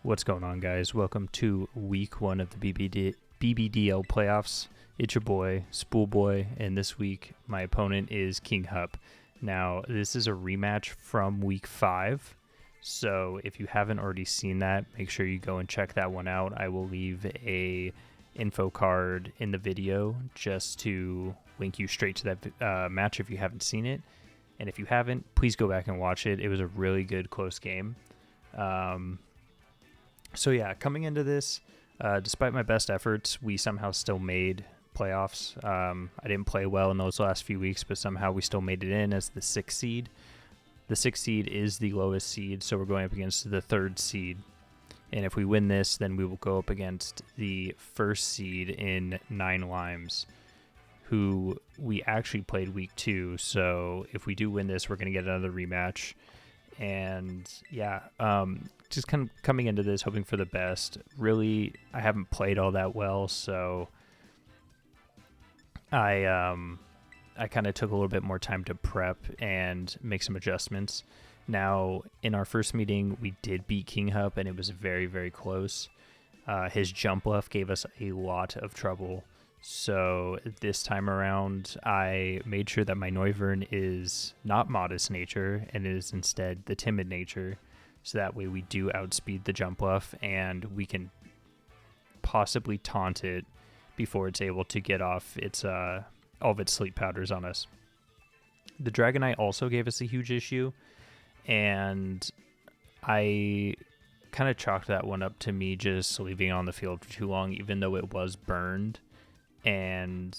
What's going on, guys? Welcome to week one of the Bbdl playoffs. It's your boy, Spoolboy, and this week my opponent is Kinghupp. Now, this is a rematch from week 5, so if you haven't already seen that, make sure you go and check that one out. I will leave a info card in the video just to link you straight to that match if you haven't seen it. And if you haven't, please go back and watch it. It was a really good, close game. So yeah, coming into this, despite my best efforts, we somehow still made playoffs. I didn't play well in those last few weeks, but somehow we still made it in as the 6th seed. The 6th seed is the lowest seed, so we're going up against the 3rd seed. And if we win this, then we will go up against the 1st seed in 9 Limes, who we actually played week 2. So if we do win this, we're going to get another rematch. And yeah, just kind of coming into this hoping for the best. Really, I haven't played all that well, so I kind of took a little bit more time to prep and make some adjustments. Now, in our first meeting, we did beat Kinghupp, and it was very, very close. His jump left gave us a lot of trouble. So this time around, I made sure that my Noivern is not modest nature and is instead the timid nature. So that way we do outspeed the jump buff and we can possibly taunt it before it's able to get off its all of its sleep powders on us. The Dragonite also gave us a huge issue, and I kind of chalked that one up to me just leaving it on the field for too long, even though it was burned. And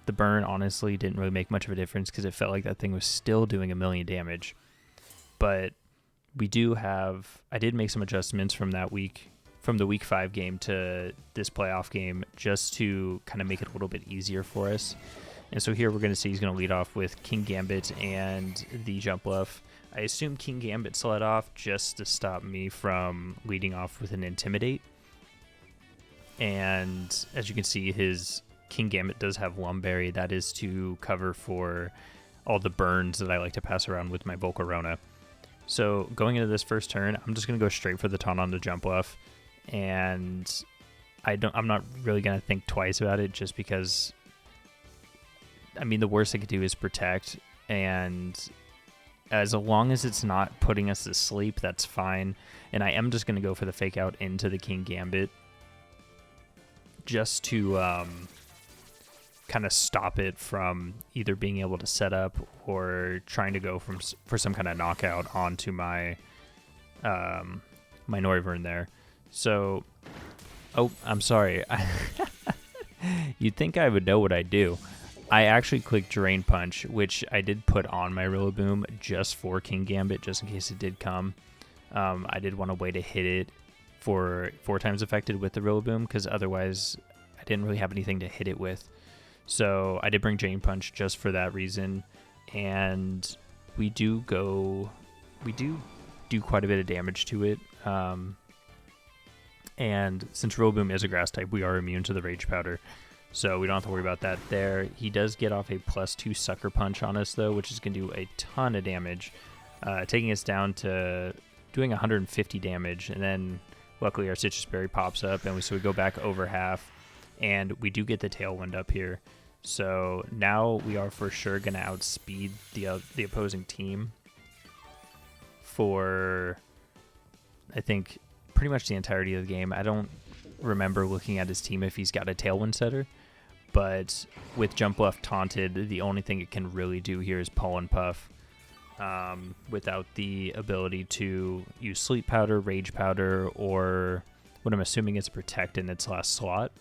the burn honestly didn't really make much of a difference because it felt like that thing was still doing a million damage. But I did make some adjustments from the week 5 game to this playoff game just to kind of make it a little bit easier for us. And so here we're going to see he's going to lead off with Kingambit and the jump bluff. I assume Kingambit's let off just to stop me from leading off with an Intimidate. And as you can see, his Kingambit does have Lumberry. That is to cover for all the burns that I like to pass around with my Volcarona. So going into this first turn, I'm just going to go straight for the taunt on the jump bluff. And I'm not really going to think twice about it just because, I mean, the worst I could do is protect. And as long as it's not putting us to sleep, that's fine. And I am just going to go for the fake out into the Kingambit just to kind of stop it from either being able to set up or trying to go for some kind of knockout onto my my Noivern there. So, I'm sorry. You'd think I would know what I do. I actually clicked Drain Punch, which I did put on my Rillaboom just for Kingambit, just in case it did come. I did want a way to hit it for 4 times affected with the Rillaboom, because otherwise I didn't really have anything to hit it with. So I did bring Drain Punch just for that reason, and we do quite a bit of damage to it. And since Rillaboom is a grass type, we are immune to the Rage Powder, so we don't have to worry about that there. He does get off a +2 Sucker Punch on us, though, which is going to do a ton of damage, taking us down to doing 150 damage, and then luckily our Citrus Berry pops up, and so we go back over half, and we do get the Tailwind up here. So now we are for sure going to outspeed the opposing team for, I think, pretty much the entirety of the game. I don't remember looking at his team if he's got a Tailwind setter, but with Jump Bluff taunted, the only thing it can really do here is Pollen Puff. Without the ability to use Sleep Powder, Rage Powder, or what I'm assuming is Protect in its last slot.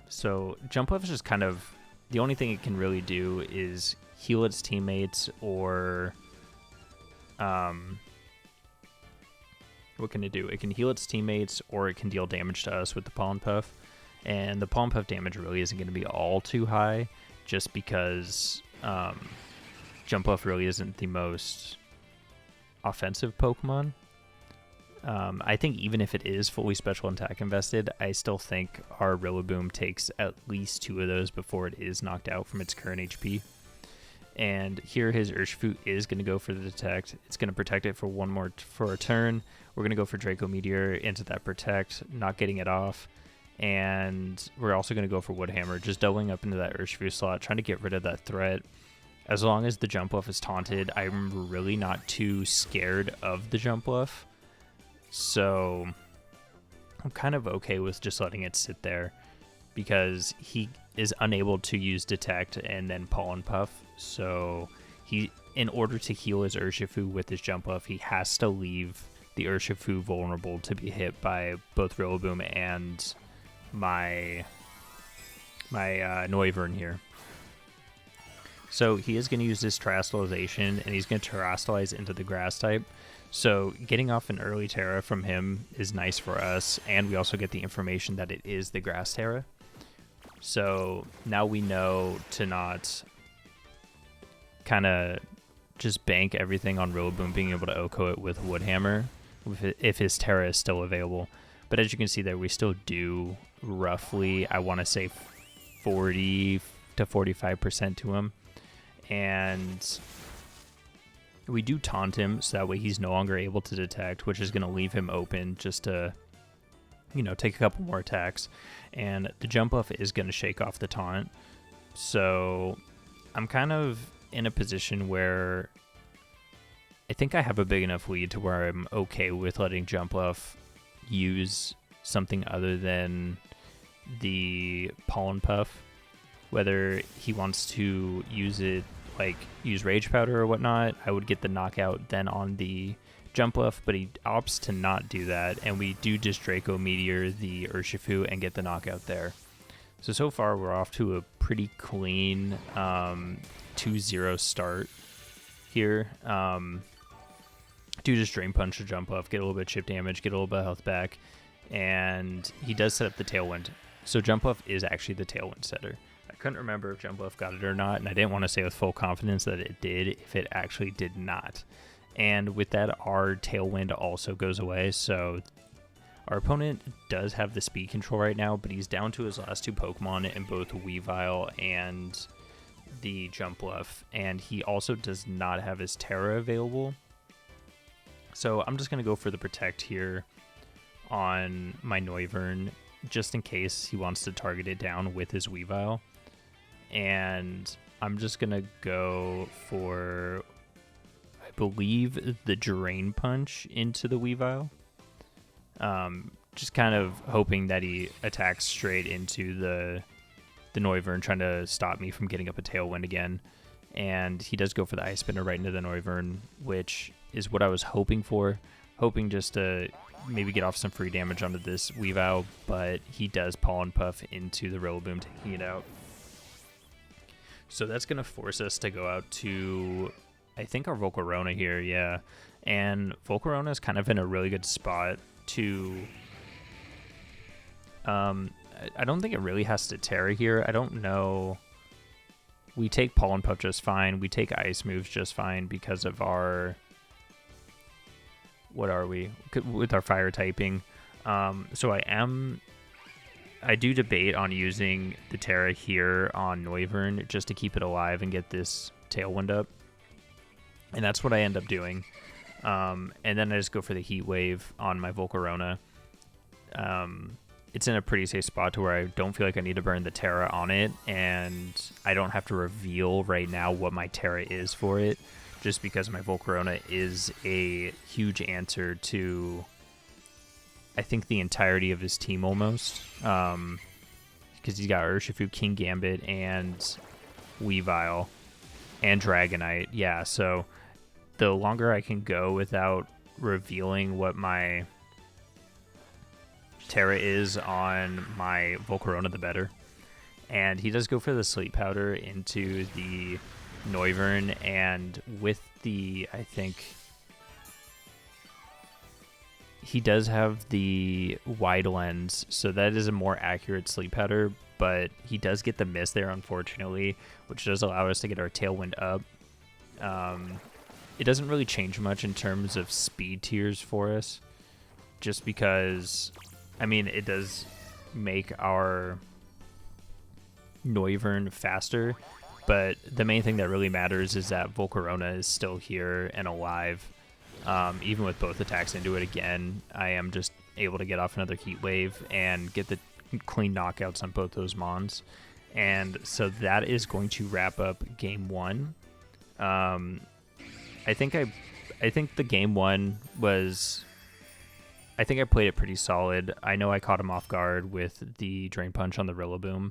So Jump Bluff is just kind of, the only thing it can really do is heal its teammates, or what can it do? It can heal its teammates, or it can deal damage to us with the Pollen Puff. And the Pollen Puff damage really isn't going to be all too high, just because Jump Bluff really isn't the most offensive Pokemon. I think even if it is fully special attack invested, I still think our Rillaboom takes at least 2 of those before it is knocked out from its current HP. And here his Urshifu is going to go for the detect. It's going to protect it for for a turn. We're going to go for Draco Meteor into that protect, not getting it off. And we're also going to go for Woodhammer, just doubling up into that Urshifu slot, trying to get rid of that threat. As long as the jump bluff is taunted, I'm really not too scared of the jump bluff. So I'm kind of okay with just letting it sit there because he is unable to use detect and then Pollen Puff. So in order to heal his Urshifu with his jump bluff, he has to leave the Urshifu vulnerable to be hit by both Rillaboom and my Noivern here. So he is going to use this Terastallization, and he's going to Terastallize into the Grass type. So getting off an early Terra from him is nice for us, and we also get the information that it is the Grass Terra. So now we know to not kind of just bank everything on Rillaboom being able to OHKO it with Woodhammer if his Terra is still available. But as you can see there, we still do roughly, I want to say 40 to 45% to him. And we do taunt him, so that way he's no longer able to detect, which is going to leave him open just to, take a couple more attacks. And the jump buff is going to shake off the taunt. So I'm kind of in a position where I think I have a big enough lead to where I'm okay with letting jump buff use something other than the Pollen Puff. Whether he wants to use it, like use Rage Powder or whatnot, I would get the knockout then on the jump buff, but he opts to not do that, and we do just Draco Meteor the Urshifu and get the knockout there. So far we're off to a pretty clean 2-0 start here. Do just Drain Punch or jump buff, get a little bit of chip damage, get a little bit of health back, and he does set up the Tailwind. So jump buff is actually the Tailwind setter. I couldn't remember if jump buff got it or not, and I didn't want to say with full confidence that it did if it actually did not. And with that, our Tailwind also goes away, so our opponent does have the speed control right now, but he's down to his last two Pokemon in both Weavile and the jump bluff, and he also does not have his Terra available. So I'm just going to go for the Protect here on my Noivern, just in case he wants to target it down with his Weavile. And I'm just going to go for, I believe, the Drain Punch into the Weavile. Just kind of hoping that he attacks straight into the Noivern, trying to stop me from getting up a Tailwind again. And he does go for the Ice Spinner right into the Noivern, which is what I was hoping for. Hoping just to maybe get off some free damage onto this Weavile, but he does Pollen Puff into the Rillaboom, taking it out. So that's going to force us to go out to, I think, our Volcarona here, yeah. And Volcarona is kind of in a really good spot to... I don't think it really has to Terra here. I don't know. We take Pollen Puff just fine. We take Ice moves just fine because of our... What are we? With our fire typing. So I do debate on using the Terra here on Noivern just to keep it alive and get this Tailwind up. And that's what I end up doing. And then I just go for the Heat Wave on my Volcarona. It's in a pretty safe spot to where I don't feel like I need to burn the Terra on it, and I don't have to reveal right now what my Terra is for it, just because my Volcarona is a huge answer to, I think, the entirety of his team almost, because he's got Urshifu, King Gambit, and Weavile, and Dragonite. Yeah, so the longer I can go without revealing what my Terra is on my Volcarona, the better. And he does go for the Sleep Powder into the Noivern, and with the, I think, he does have the Wide Lens, so that is a more accurate Sleep Powder, but he does get the miss there, unfortunately, which does allow us to get our Tailwind up. It doesn't really change much in terms of speed tiers for us, just because, I mean, it does make our Noivern faster, but the main thing that really matters is that Volcarona is still here and alive. Even with both attacks into it again, I am just able to get off another Heat Wave and get the clean knockouts on both those Mons. And so that is going to wrap up game 1. I think the game 1 was... I think I played it pretty solid. I know I caught him off guard with the Drain Punch on the Rillaboom.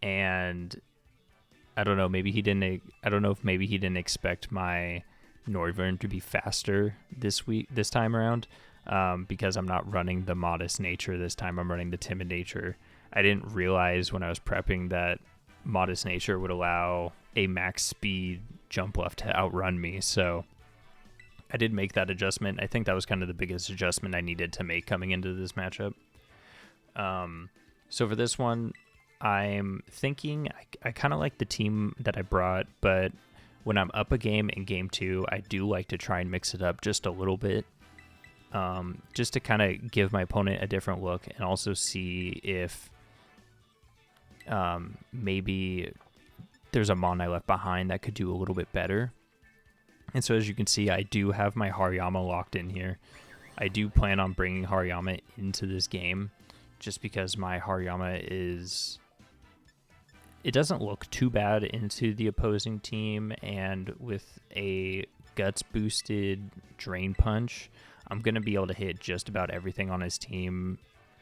And I don't know, maybe he didn't... I don't know if maybe he didn't expect my Noivern to be faster this time around, because I'm not running the Modest Nature this time. I'm running the Timid Nature. I didn't realize when I was prepping that Modest Nature would allow a max speed jump left to outrun me, so I did make that adjustment. I think that was kind of the biggest adjustment I needed to make coming into this matchup. So for this one, I'm thinking I kind of like the team that I brought, but when I'm up a game in game 2, I do like to try and mix it up just a little bit, just to kind of give my opponent a different look and also see if maybe there's a Mon I left behind that could do a little bit better. And so as you can see, I do have my Hariyama locked in here. I do plan on bringing Hariyama into this game just because my Hariyama is... It doesn't look too bad into the opposing team, and with a Guts boosted Drain Punch, I'm going to be able to hit just about everything on his team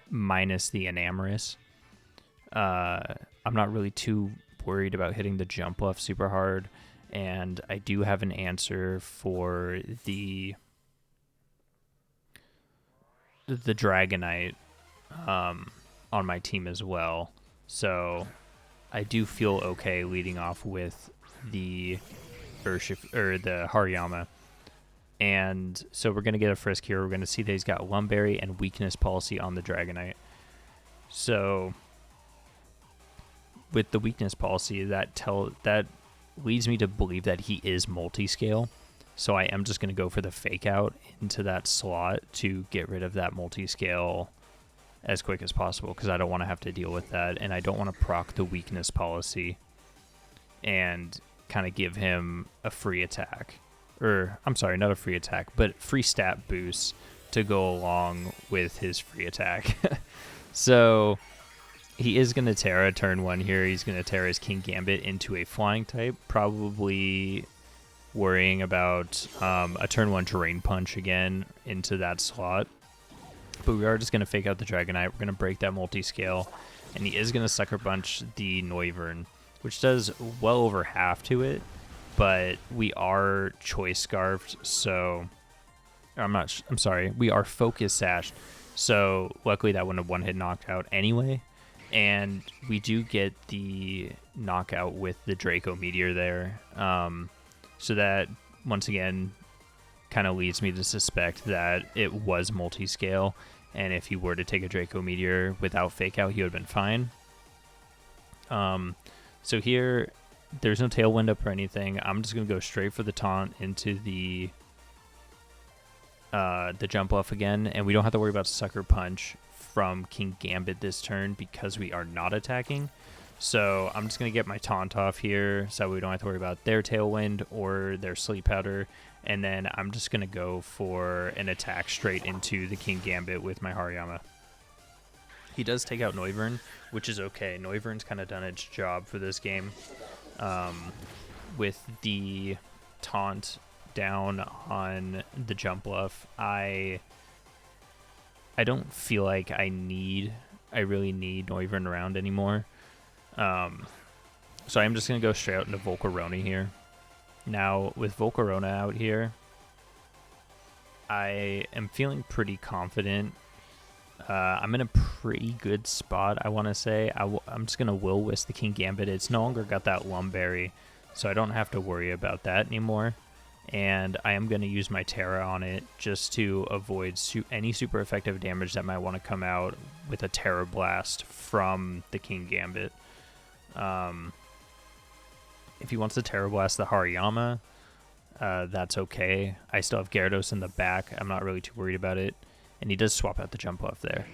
minus the Enamorous. I'm not really too worried about hitting the Jump Bluff super hard, and I do have an answer for the Dragonite on my team as well. So I do feel okay leading off with the Hariyama. And so we're going to get a Frisk here. We're going to see that he's got Lumberry and Weakness Policy on the Dragonite. So with the Weakness Policy, that leads me to believe that he is multi-scale. So I am just going to go for the Fake Out into that slot to get rid of that multi-scale as quick as possible, because I don't want to have to deal with that, and I don't want to proc the Weakness Policy and kind of give him a free attack. Or, I'm sorry, not a free attack, but free stat boost to go along with his free attack. So he is going to Terra turn 1 here. He's going to Terra his King Gambit into a flying type, probably worrying about a turn 1 Drain Punch again into that slot. But we are just going to Fake Out the Dragonite. We're going to break that multi-scale, and he is going to Sucker Punch the Noivern, which does well over half to it, but we are Choice Scarfed, so... I'm sorry, we are Focus Sashed, so luckily that wouldn't have one-hit knocked out anyway. And we do get the knockout with the Draco Meteor there. So that, once again, kind of leads me to suspect that it was multi-scale. And if he were to take a Draco Meteor without Fake Out, he would have been fine. So here, there's no Tailwind up or anything. I'm just going to go straight for the taunt into the Jump Bluff again. And we don't have to worry about Sucker Punch from King Gambit this turn because we are not attacking. So I'm just going to get my taunt off here so we don't have to worry about their Tailwind or their Sleep Powder. And then I'm just going to go for an attack straight into the King Gambit with my Hariyama. He does take out Noivern, which is okay. Noivern's kind of done its job for this game. With the taunt down on the Jump Bluff, I don't feel like I really need Noivern around anymore. So I'm just going to go straight out into Volcarona here. Now, with Volcarona out here, I am feeling pretty confident. I'm in a pretty good spot, I want to say. I'm just going to Will-Wisp the King Gambit. It's no longer got that Lumberry, so I don't have to worry about that anymore. And I am going to use my Terra on it just to avoid any super effective damage that might want to come out with a Terra Blast from the King Gambit. If he wants to Terra Blast the Hariyama, that's okay. I still have Gyarados in the back. I'm not really too worried about it. And he does swap out the Jump Bluff there.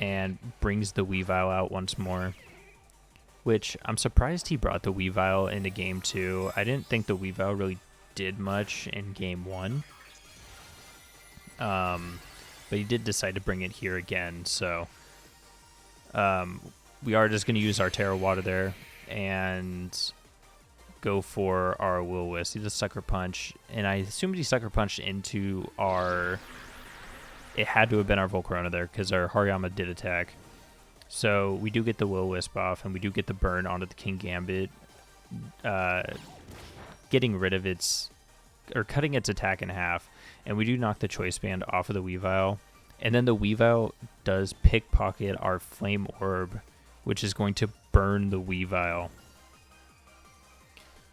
And brings the Weavile out once more. which I'm surprised he brought the Weavile into game 2. I didn't think the Weavile really did much in game 1. But he did decide to bring it here again, so we are just going to use our Terra Water there and go for our Will-O-Wisp. He does Sucker Punch, and I assumed he Sucker Punched into our... It had to have been our Volcarona there, because our Hariyama did attack. So we do get the Will-O-Wisp off, and we do get the burn onto the Kingambit, getting rid of its... or cutting its attack in half, and we do knock the Choice Band off of the Weavile. And then the Weavile does pickpocket our Flame Orb, which is going to burn the Weavile.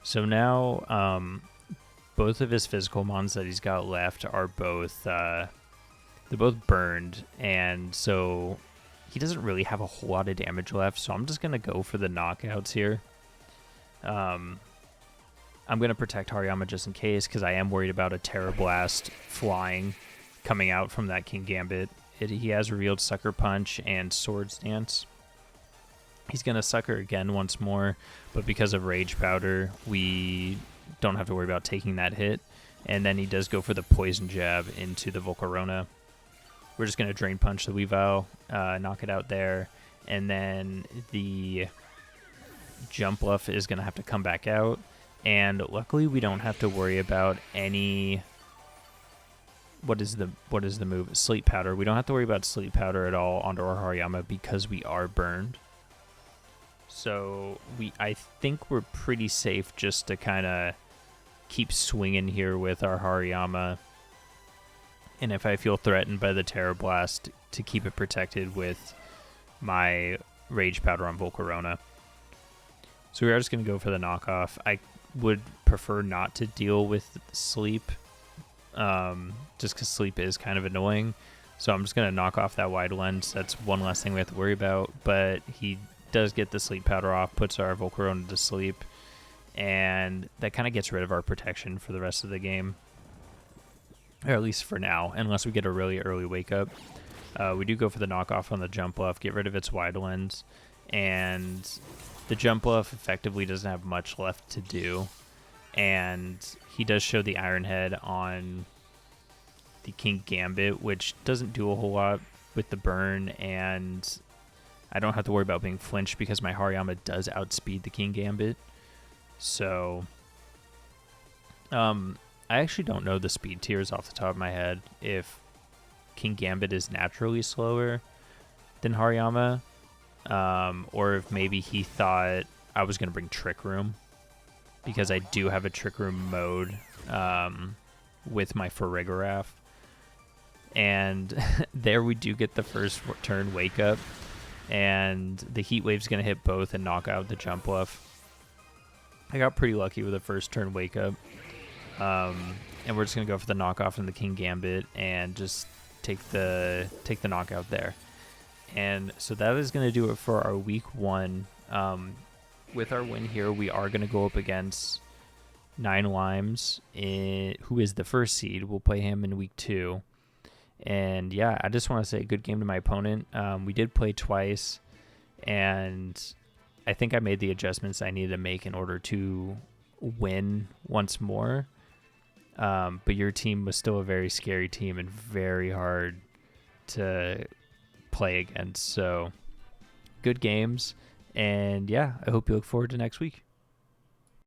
So now, both of his physical mons that he's got left are both, they're both burned, and so he doesn't really have a whole lot of damage left, so I'm just going to go for the knockouts here. I'm going to protect Hariyama just in case, because I am worried about a Terra Blast flying coming out from that Kingambit. He has revealed Sucker Punch and Swords Dance. He's going to Sucker again once more, but because of Rage Powder, we don't have to worry about taking that hit. And then he does go for the Poison Jab into the Volcarona. We're just going to Drain Punch the Weavile, knock it out there, and then the Jump Bluff is going to have to come back out. And luckily, we don't have to worry about any... What is the move? Sleep Powder. We don't have to worry about Sleep Powder at all onto our Hariyama because we are burned. So I think we're pretty safe just to kind of keep swinging here with our Hariyama. And if I feel threatened by the Terra Blast, to keep it protected with my Rage Powder on Volcarona. So we are just going to go for the knockoff. I would prefer not to deal with Sleep, just because Sleep is kind of annoying. So I'm just going to knock off that Wide Lens. That's one less thing we have to worry about. But he does get the Sleep Powder off, puts our Volcarona to sleep, and that kind of gets rid of our protection for the rest of the game. Or at least for now, unless we get a really early wake up. We do go for the knockoff on the Jump Bluff, get rid of its Wide Lens, and the Jump Bluff effectively doesn't have much left to do. And he does show the Iron Head on the Kingambit, which doesn't do a whole lot with the burn, and I don't have to worry about being flinched because my Hariyama does outspeed the Kingambit. So, I actually don't know the speed tiers off the top of my head. If Kingambit is naturally slower than Hariyama, or if maybe he thought I was going to bring Trick Room, because I do have a Trick Room mode with my Farigiraf. And there we do get the first turn Wake Up. And the Heat Wave's going to hit both and knock out the Jump Bluff. I got pretty lucky with the first turn Wake Up. And we're just going to go for the knockoff in the Kingambit and just take the knockout there. And so that is going to do it for our week 1. With our win here, we are going to go up against 9 Limes, who is the first seed. We'll play him in week 2. And yeah, I just want to say good game to my opponent. We did play twice, and I think I made the adjustments I needed to make in order to win once more. But your team was still a very scary team and very hard to play against. So good games. And yeah, I hope you look forward to next week.